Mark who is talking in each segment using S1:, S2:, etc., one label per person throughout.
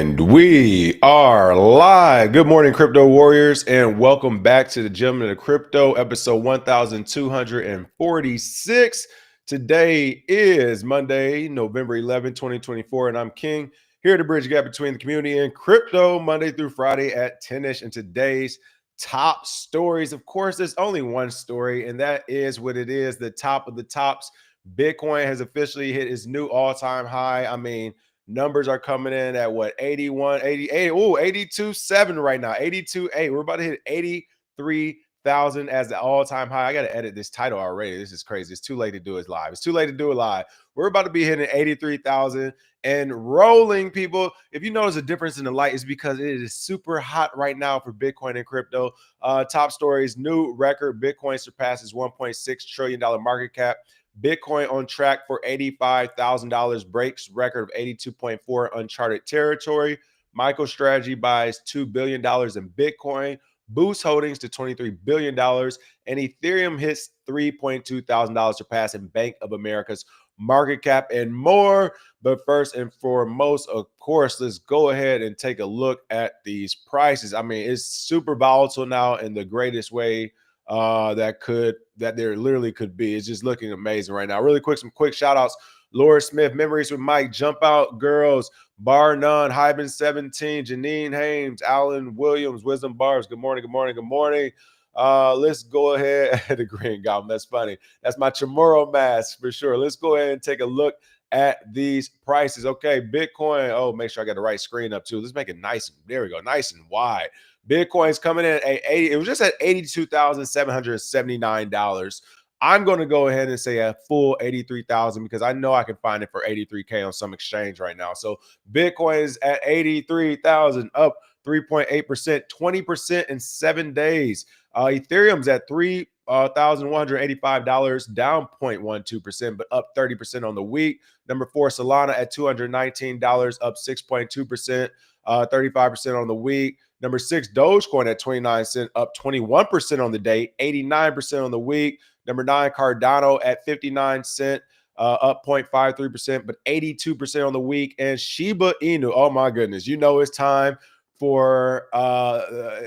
S1: And we are live. Good morning, crypto warriors, and welcome back to the Gentlemen of Crypto, episode 1246. Today is Monday, November 11, 2024, and I'm King, here to bridge the gap between the community and crypto, Monday through Friday at 10ish. And today's top stories, of course, there's only one story, and that is what it is, the top of the tops. Bitcoin has officially hit its new all-time high. I mean, numbers are coming in at what, 81, 88, 82.7 right now, 82.8. We're about to hit 83,000 as the all-time high. I got to edit this title already. This is crazy. It's too late to do it live. It's too late to do it live. We're about to be hitting 83,000 and rolling, people. If you notice a difference in the light, it's because it is super hot right now for Bitcoin and crypto. Top stories, new record. Bitcoin surpasses $1.6 trillion market cap. Bitcoin on track for $85,000, breaks record of 82.4 uncharted territory. MicroStrategy buys $2 billion in Bitcoin, boosts holdings to $23 billion, and Ethereum hits $3.2 thousand, surpassing Bank of America's market cap and more. But first and foremost, of course, let's go ahead and take a look at these prices. I mean, it's super volatile now in the greatest way that there literally could be. It's just looking amazing right now. Really quick, some quick shout outs. Laura Smith, Memories with Mike, Jump Out Girls, Bar None, Hyben 17, Janine Haynes, Alan Williams, Wisdom Barbs. Good morning, good morning, good morning. Let's go ahead. The Green Goblin, that's funny. That's my Chamorro mask for sure. Let's go ahead and take a look at these prices. Okay, Bitcoin. Oh, make sure I got the right screen up too. Let's make it nice. There we go, nice and wide. Bitcoin's coming in at 80. It was just at $82,779. I'm going to go ahead and say a full 83,000 because I know I can find it for 83K on some exchange right now. So Bitcoin is at 83,000, up 3.8%, 20% in 7 days. Ethereum's at $3,185, down 0.12%, but up 30% on the week. Number 4, Solana at $219, up 6.2%, 35% on the week. Number 6, Dogecoin at 29 cents, up 21% on the day, 89% on the week. Number 9, Cardano at 59 cents, up 0.53%, but 82% on the week. And Shiba Inu, oh my goodness, you know it's time for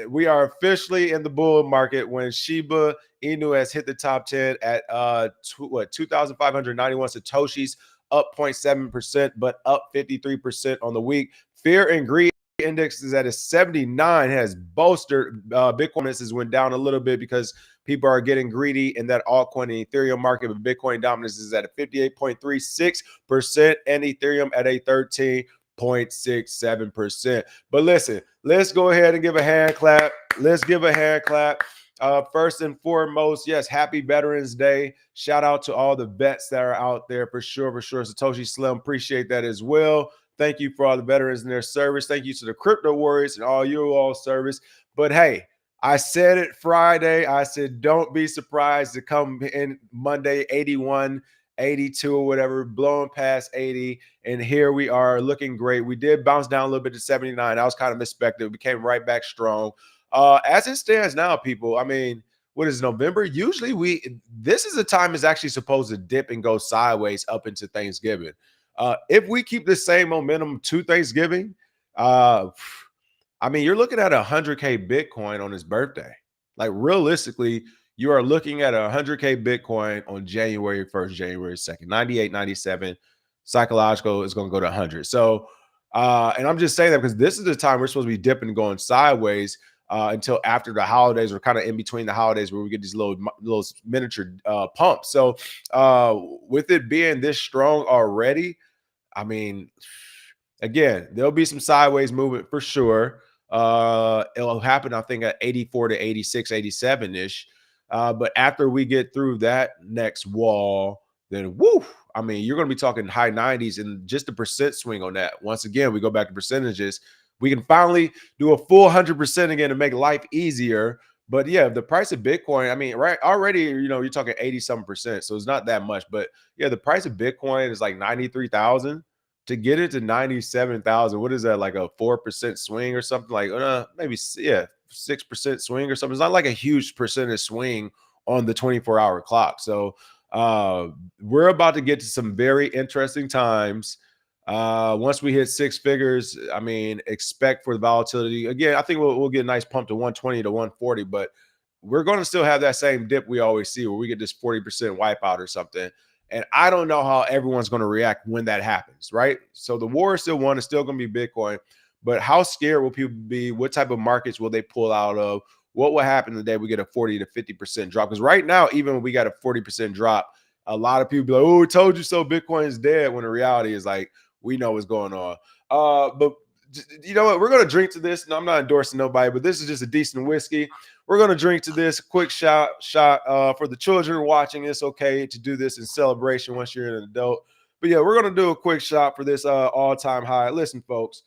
S1: we are officially in the bull market when Shiba Inu has hit the top 10 at 2,591 Satoshis, up 0.7%, but up 53% on the week. Fear and greed index is at a 79, has bolstered. Bitcoin has went down a little bit because people are getting greedy in that altcoin and Ethereum market, but Bitcoin dominance is at a 58.36% and Ethereum at a 13.67%. But listen, let's go ahead and give a hand clap. Let's give a hand clap. First and foremost, yes, happy Veterans Day. Shout out to all the vets that are out there for sure, for sure. Satoshi Slim, appreciate that as well. Thank you for all the veterans in their service. Thank you to the crypto warriors and all you all service. But hey, I said it Friday. I said, don't be surprised to come in Monday, 81, 82 or whatever, blowing past 80. And here we are looking great. We did bounce down a little bit to 79. That was kind of expected. We came right back strong. As it stands now, people, I mean, what is November? Usually this is a time it's actually supposed to dip and go sideways up into Thanksgiving. If we keep the same momentum to Thanksgiving, I mean, you're looking at 100K Bitcoin on his birthday. Like realistically, you are looking at 100K Bitcoin on January 1st, January 2nd, 98, 97. Psychological is going to go to 100. So, and I'm just saying that because this is the time we're supposed to be dipping and going sideways until after the holidays, or kind of in between the holidays where we get these little miniature pumps. So with it being this strong already, I mean, again, there'll be some sideways movement for sure. It'll happen, I think, at 84 to 86, 87-ish. But after we get through that next wall, then woo, I mean, you're going to be talking high 90s and just a percent swing on that. Once again, we go back to percentages. We can finally do a full 100% again to make life easier. But yeah, the price of Bitcoin, I mean, right, already, you're talking 80-something%. So it's not that much. But yeah, the price of Bitcoin is like 93,000. To get it to 97,000, what is that, like a 4% swing or something? Like maybe 6% swing or something. It's not like a huge percentage swing on the 24-hour clock. So we're about to get to some very interesting times Once we hit six figures, I mean, expect for the volatility. Again, I think we'll get a nice pump to 120 to 140, but we're going to still have that same dip we always see where we get this 40% wipeout or something. And I don't know how everyone's going to react when that happens, right? So the war is still won. It's still going to be Bitcoin. But how scared will people be? What type of markets will they pull out of? What will happen the day we get a 40 to 50% drop? Because right now, even when we got a 40% drop, a lot of people be like, oh, we told you so, Bitcoin is dead. When the reality is like, we know what's going on. But you know what? We're going to drink to this. And I'm not endorsing nobody, but this is just a decent whiskey. We're going to drink to this. Quick shot for the children watching. It's okay to do this in celebration once you're an adult. But yeah, we're going to do a quick shot for this all-time high. Listen, folks,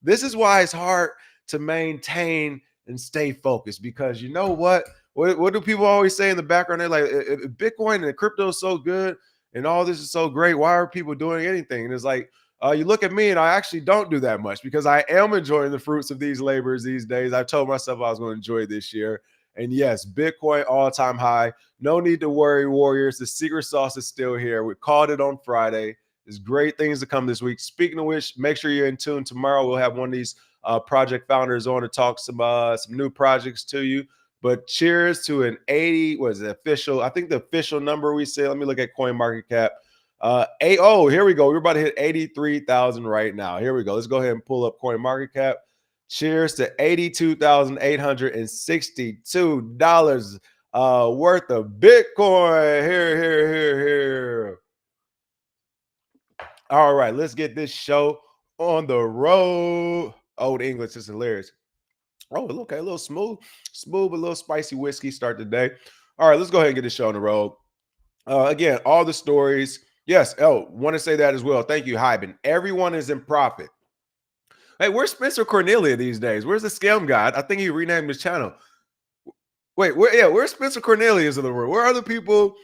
S1: this is why it's hard to maintain and stay focused, because you know what? What do people always say in the background? They're like, if Bitcoin and crypto is so good and all this is so great, why are people doing anything? And it's like, you look at me and I actually don't do that much because I am enjoying the fruits of these labors these days. I told myself I was going to enjoy this year. And yes, Bitcoin all-time high. No need to worry, warriors. The secret sauce is still here. We called it on Friday. There's great things to come this week. Speaking of which, make sure you're in tune. Tomorrow we'll have one of these project founders on to talk some new projects to you. But cheers to an 80, what is it, official? I think the official number we say, let me look at CoinMarketCap. Here we go. We're about to hit 83,000 right now. Here we go. Let's go ahead and pull up CoinMarketCap. Cheers to $82,862 worth of Bitcoin. Here. All right, let's get this show on the road. Oh, the English is hilarious. Oh, okay, a little smooth, but a little spicy whiskey start the day. All right, let's go ahead and get this show on the road. Again, all the stories. Yes. Oh, want to say that as well. Thank you, Hyben. Everyone is in profit. Hey, where's Spencer Cornelia these days? Where's the scam guy? I think he renamed his channel. Wait, where's Spencer Cornelius in the world? Where are the people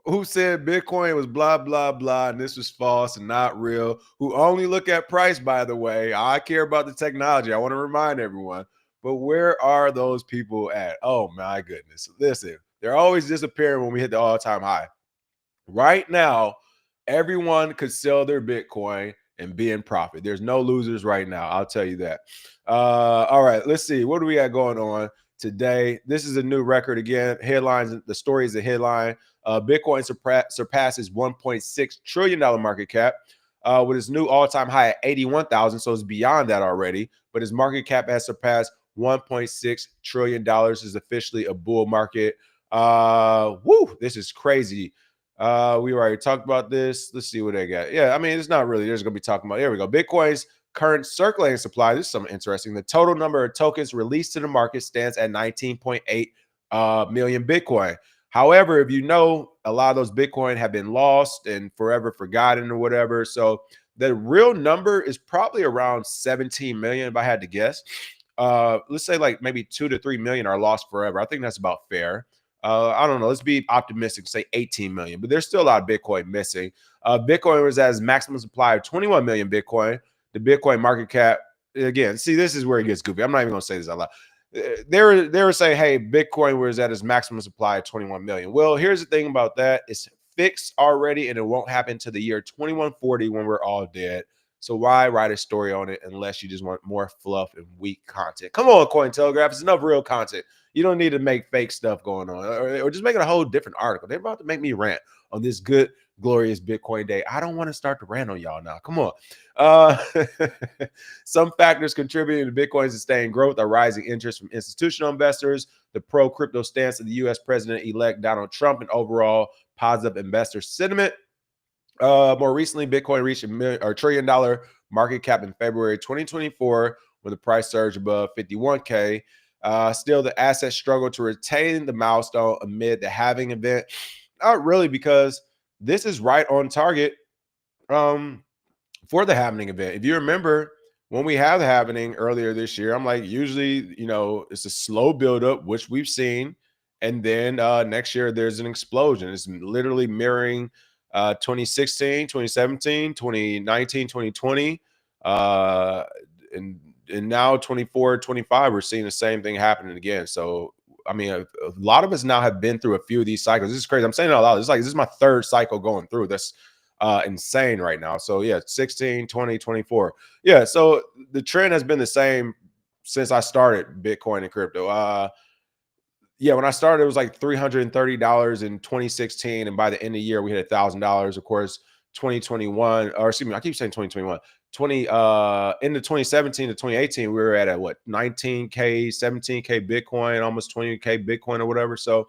S1: who said Bitcoin was blah, blah, blah, and this was false and not real, who only look at price, by the way? I care about the technology. I want to remind everyone. But where are those people at? Oh, my goodness. Listen, they're always disappearing when we hit the all-time high. Right now, everyone could sell their Bitcoin and be in profit. There's no losers right now. I'll tell you that. All right, let's see. What do we got going on today? This is a new record again. Headlines. The story is the headline. Bitcoin surpasses $1.6 trillion market cap with its new all-time high at 81,000. So it's beyond that already. But his market cap has surpassed $1.6 trillion. This is officially a bull market. This is crazy. We already talked about this. Let's see what they got. Yeah, I mean, it's not really. There's going to be talking about. Here we go. Bitcoin's current circulating supply. This is something interesting. The total number of tokens released to the market stands at 19.8 million Bitcoin. However, if you know, a lot of those Bitcoin have been lost and forever forgotten or whatever. So the real number is probably around 17 million, if I had to guess. Let's say like maybe 2 to 3 million are lost forever. I think that's about fair. I don't know. Let's be optimistic, say 18 million, but there's still a lot of Bitcoin missing. Bitcoin was at its maximum supply of 21 million Bitcoin. The Bitcoin market cap, again, see, this is where it gets goofy. I'm not even going to say this out loud. They were saying, hey, Bitcoin was at its maximum supply of 21 million. Well, here's the thing about that. It's fixed already, and it won't happen to the year 2140 when we're all dead. So why write a story on it unless you just want more fluff and weak content? Come on, Cointelegraph. It's enough real content. You don't need to make fake stuff going on or just make it a whole different article. They're about to make me rant on this good, glorious Bitcoin day. I don't want to start to rant on y'all now. Come on. Some factors contributing to Bitcoin's sustained growth are rising interest from institutional investors, the pro-crypto stance of the U.S. President-elect Donald Trump, and overall positive investor sentiment. More recently, Bitcoin reached $1 trillion market cap in February 2024 when the price surged above 51K. Still, the asset struggled to retain the milestone amid the halving event. Not really, because this is right on target for the halving event. If you remember, when we had the halving earlier this year, I'm like, usually, it's a slow buildup, which we've seen. And then next year, there's an explosion. It's literally mirroring 2016, 2017, 2019, 2020. And now 24, 25, we're seeing the same thing happening again. So, I mean, a lot of us now have been through a few of these cycles. This is crazy. I'm saying it out loud. This is my third cycle going through this. insane right now. So yeah, 16, 20, 24. Yeah, so the trend has been the same since I started Bitcoin and crypto. Yeah, when I started, it was like $330 in 2016, and by the end of the year, we hit $1,000. Of course, 2021, or excuse me, I keep saying 2021, 20 into 2017 to 2018, we were at a what 19K, 17K Bitcoin, almost 20K Bitcoin or whatever. So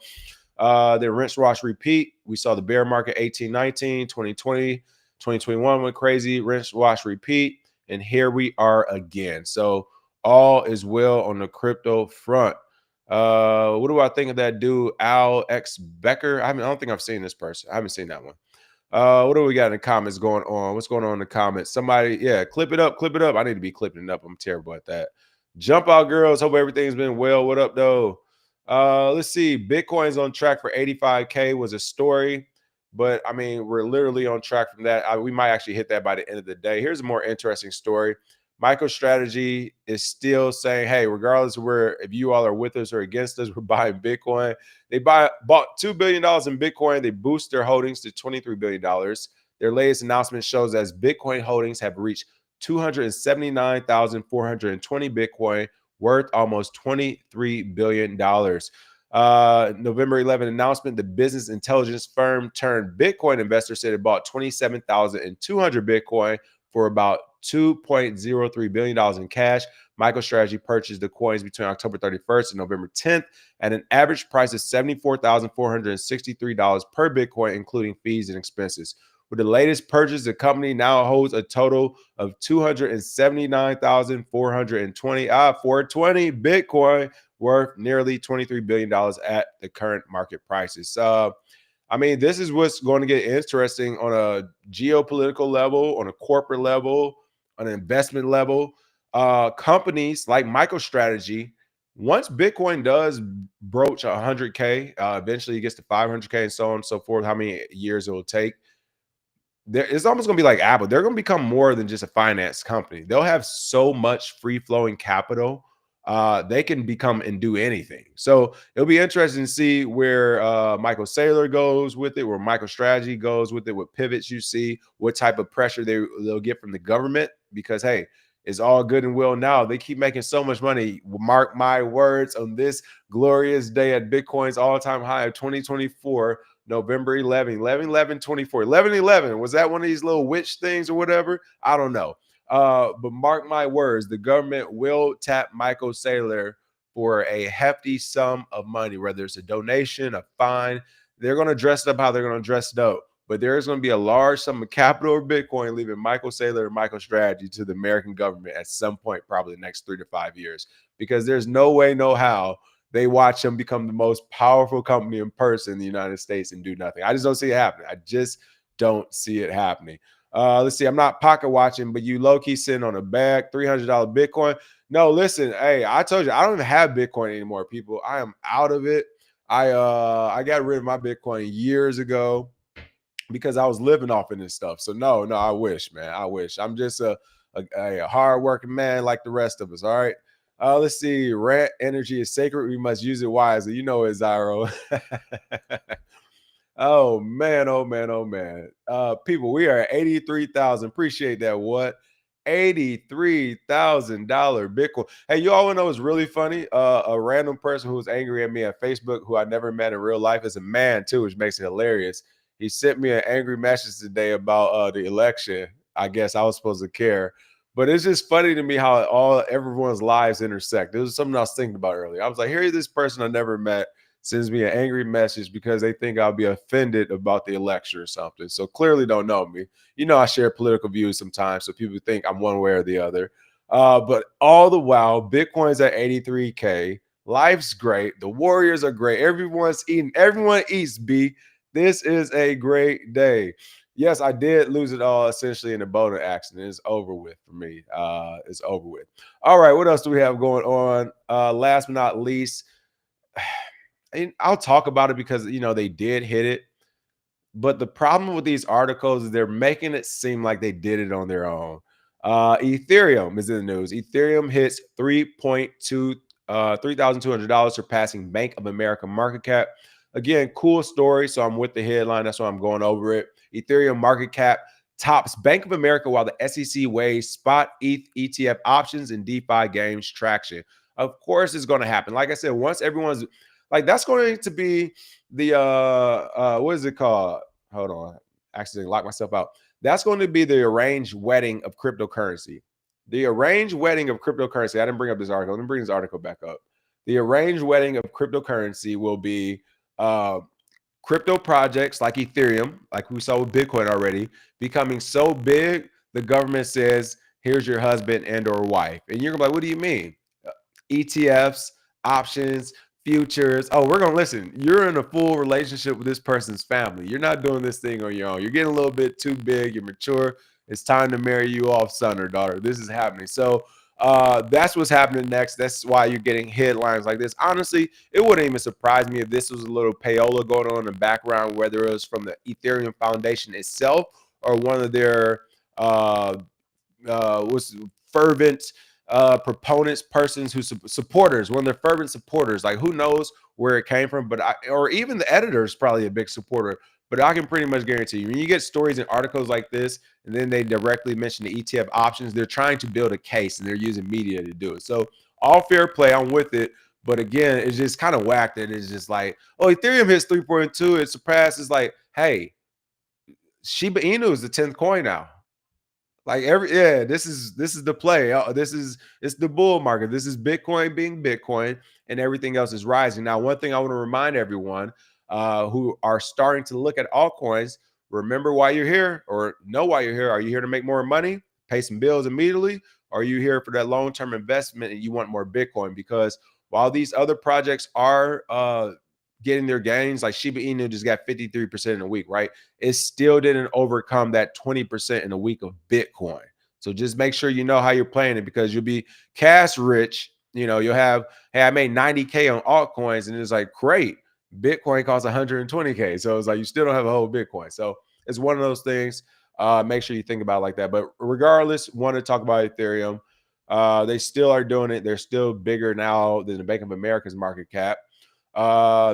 S1: then rinse, wash, repeat. We saw the bear market 18, 19, 2020, 2021 went crazy, rinse, wash, repeat, and here we are again. So all is well on the crypto front. What do I think of that dude, Al X Becker? I don't think I've seen this person. I haven't seen that one. What do we got in the comments going on? What's going on in the comments? Somebody, yeah, clip it up, clip it up. I need to be clipping it up. I'm terrible at that. Jump out, girls. Hope everything's been well. What up, though? Let's see. Bitcoin's on track for 85K was a story, but I mean, we're literally on track from that. We might actually hit that by the end of the day. Here's a more interesting story. MicroStrategy is still saying, hey, regardless of where, if you all are with us or against us, we're buying Bitcoin. They bought $2 billion in Bitcoin. They boost their holdings to $23 billion. Their latest announcement shows as Bitcoin holdings have reached 279,420 Bitcoin, worth almost $23 billion. November 11 announcement, the business intelligence firm turned Bitcoin investor said it bought 27,200 Bitcoin for about $2.03 billion in cash. MicroStrategy purchased the coins between October 31st and November 10th at an average price of $74,463 per Bitcoin, including fees and expenses. With the latest purchase, the company now holds a total of 279,420 420 Bitcoin, worth nearly $23 billion at the current market prices. I mean, this is what's going to get interesting on a geopolitical level, on a corporate level, on an investment level. Companies like MicroStrategy, once Bitcoin does broach 100K, eventually it gets to 500K and so on and so forth, how many years it will take. It's almost going to be like Apple. They're going to become more than just a finance company. They'll have so much free flowing capital. They can become and do anything. So it'll be interesting to see where Michael Saylor goes with it, where MicroStrategy goes with it, what pivots you see, what type of pressure they'll get from the government. Because, hey, it's all good and well now. They keep making so much money. Mark my words, on this glorious day at Bitcoin's all-time high of 2024, November 11, 24. 11. Was that one of these little witch things or whatever? I don't know. But mark my words, the government will tap Michael Saylor for a hefty sum of money, whether it's a donation, a fine. They're going to dress it up how they're going to dress it up. But there is going to be a large sum of capital or Bitcoin leaving Michael Saylor and MicroStrategy to the American government at some point, probably the next 3 to 5 years, because there's no way, no how they watch them become the most powerful company in person in the United States and do nothing. I just don't see it happening. I just don't see it happening. Let's see. I'm not pocket watching, but you low key sitting on a bag, $300 Bitcoin. No, listen. Hey, I told you I don't even have Bitcoin anymore, people. I am out of it. I got rid of my Bitcoin years ago because I was living off of this stuff. So no, I wish, man. I wish. I'm just a hardworking man like the rest of us. All right. Let's see. Rant energy is sacred. We must use it wisely. You know it, Zyro. Oh man, oh man, oh man. People, we are at 83,000. Appreciate that. What? $83,000 Bitcoin. Hey, you all want to know what's really funny? A random person who was angry at me on Facebook, who I never met in real life, is a man too, which makes it hilarious. He sent me an angry message today about the election. I guess I was supposed to care. But it's just funny to me how everyone's lives intersect. This was something I was thinking about earlier. I was like, here's this person I never met sends me an angry message because they think I'll be offended about the election or something. So clearly don't know me. You know, I share political views sometimes, so people think I'm one way or the other. But all the while, Bitcoin's at 83K. Life's great. The Warriors are great. Everyone's eating. Everyone eats, B. This is a great day. Yes, I did lose it all essentially in a boating accident. It's over with for me. It's over with. All right, what else do we have going on? Last but not least, and I'll talk about it because, you know, they did hit it. But the problem with these articles is they're making it seem like they did it on their own. Ethereum is in the news. Ethereum hits $3,200, surpassing Bank of America market cap. Again, cool story. So I'm with the headline. That's why I'm going over it. Ethereum market cap tops Bank of America while the SEC weighs spot ETH ETF options and DeFi gains traction. Of course, it's going to happen. Like I said, once everyone's like, that's going to be the what is it called? Hold on, accidentally locked myself out. That's going to be the arranged wedding of cryptocurrency. The arranged wedding of cryptocurrency. I didn't bring up this article. Let me bring this article back up. The arranged wedding of cryptocurrency will be uh, crypto projects like Ethereum, like we saw with Bitcoin already, becoming so big, the government says, here's your husband and or wife. And you're gonna be like, what do you mean? ETFs, options, futures. Oh, we're gonna listen. You're in a full relationship with this person's family. You're not doing this thing on your own. You're getting a little bit too big. You're mature. It's time to marry you off, son or daughter. This is happening. So that's what's happening next. That's why you're getting headlines like this. Honestly, it wouldn't even surprise me if this was a little payola going on in the background, whether it was from the Ethereum Foundation itself or one of their fervent proponents, persons who supporters, one of their fervent supporters. Like, who knows where it came from? But or even the editor is probably a big supporter. But I can pretty much guarantee you, when you get stories and articles like this, and then they directly mention the ETF options, they're trying to build a case and they're using media to do it. So all fair play, I'm with it. But again, it's just kind of whack that it's just like, oh, Ethereum hits 3.2, it surpasses. Like, hey, Shiba Inu is the 10th coin now. Like this is the play. It's the bull market. This is Bitcoin being Bitcoin, and everything else is rising. Now, one thing I want to remind everyone who are starting to look at altcoins, remember why you're here, or know why you're here. Are you here to make more money, pay some bills immediately? Or are you here for that long-term investment and you want more Bitcoin? Because while these other projects are getting their gains, like Shiba Inu just got 53% in a week, right? It still didn't overcome that 20% in a week of Bitcoin. So just make sure you know how you're playing it, because you'll be cash rich. You know, you'll have, hey, I made 90K on altcoins, and it's like, great. Bitcoin costs 120K. So it's like, you still don't have a whole Bitcoin. So it's one of those things. Make sure you think about it like that. But regardless, want to talk about Ethereum. They still are doing it. They're still bigger now than the Bank of America's market cap.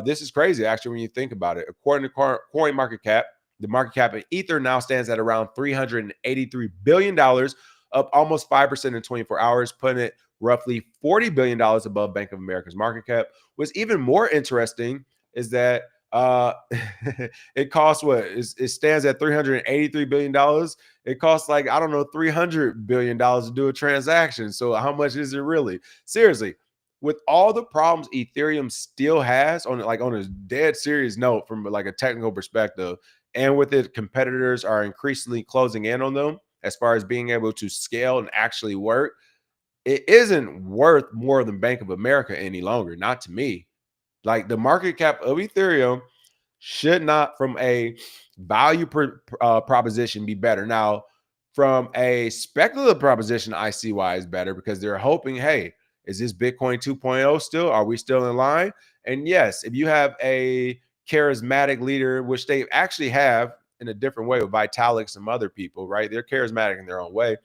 S1: This is crazy, actually, when you think about it. According to Coin Market Cap, the market cap of Ether now stands at around $383 billion, up almost 5% in 24 hours, putting it roughly $40 billion above Bank of America's market cap. What's even more interesting is that it costs it stands at $383 billion. It costs, like, I don't know, $300 billion to do a transaction. So how much is it really? Seriously, with all the problems Ethereum still has, on a dead serious note from like a technical perspective, and with its competitors are increasingly closing in on them as far as being able to scale and actually work, it isn't worth more than Bank of America any longer. Not to me. Like, the market cap of Ethereum should not, from a value proposition, be better. Now, from a speculative proposition, I see why it's better, because they're hoping, hey, is this Bitcoin 2.0 still? Are we still in line? And yes, if you have a charismatic leader, which they actually have in a different way with Vitalik, some other people, right? They're charismatic in their own way.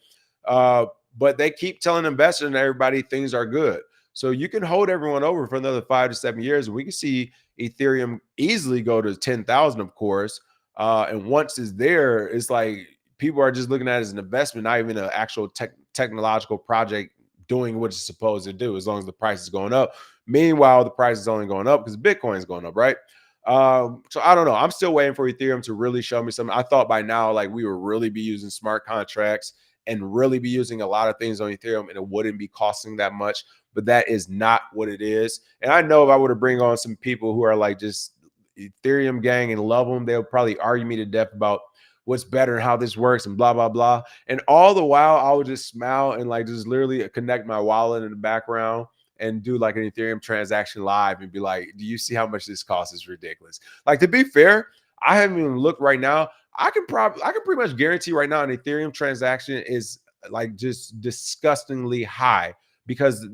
S1: But they keep telling investors and everybody things are good. So you can hold everyone over for another 5 to 7 years, and we can see Ethereum easily go to 10,000, of course. And once it's there, it's like people are just looking at it as an investment, not even an actual technological project doing what it's supposed to do, as long as the price is going up. Meanwhile, the price is only going up because Bitcoin is going up, right? So I don't know. I'm still waiting for Ethereum to really show me something. I thought by now, like, we would really be using smart contracts and really be using a lot of things on Ethereum, and it wouldn't be costing that much. But that is not what it is. And I know if I were to bring on some people who are like just Ethereum gang and love them, they'll probably argue me to death about what's better and how this works and blah, blah, blah. And all the while, I would just smile and like just literally connect my wallet in the background and do like an Ethereum transaction live and be like, do you see how much this costs? Is ridiculous. Like, to be fair, I haven't even looked right now. I can pretty much guarantee right now an Ethereum transaction is like just disgustingly high, because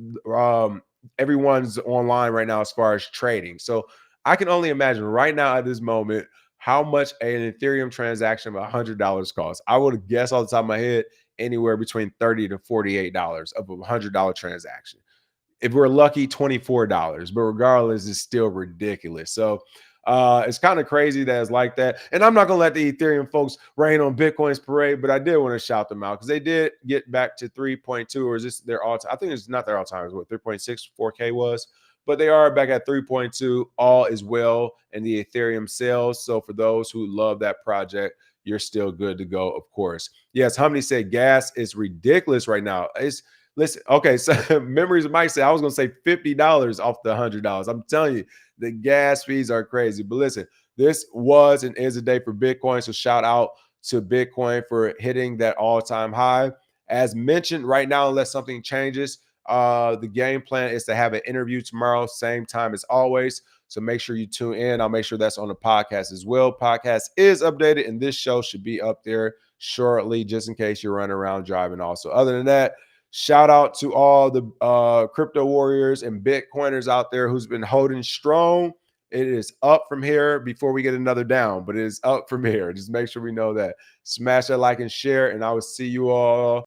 S1: everyone's online right now as far as trading. So I can only imagine right now at this moment how much an Ethereum transaction of $100 costs. I would guess off the top of my head anywhere between $30 to $48 of a $100 transaction. If we're lucky, $24. But regardless, it's still ridiculous. So It's kind of crazy that it's like that. And I'm not gonna let the Ethereum folks rain on Bitcoin's parade, but I did want to shout them out because they did get back to 3.2, or is this their all time? I think it's not their all time, it's what 3.6 4K was, but they are back at 3.2. All is well in the Ethereum sales. So for those who love that project, you're still good to go, of course. Yes, Humney said gas is ridiculous right now. It's listen, okay, so memories of Mike said I was gonna say $50 off the $100. I'm telling you, the gas fees are crazy. But listen, this was and is a day for Bitcoin. So shout out to Bitcoin for hitting that all-time high. As mentioned, right now, unless something changes, the game plan is to have an interview tomorrow, same time as always. So make sure you tune in. I'll make sure that's on the podcast as well. Podcast is updated, and this show should be up there shortly, just in case you're running around driving. Also, other than that, shout out to all the crypto warriors and Bitcoiners out there who's been holding strong. It is up from here before we get another down, but it is up from here. Just make sure we know that. Smash that like and share, and I will see you all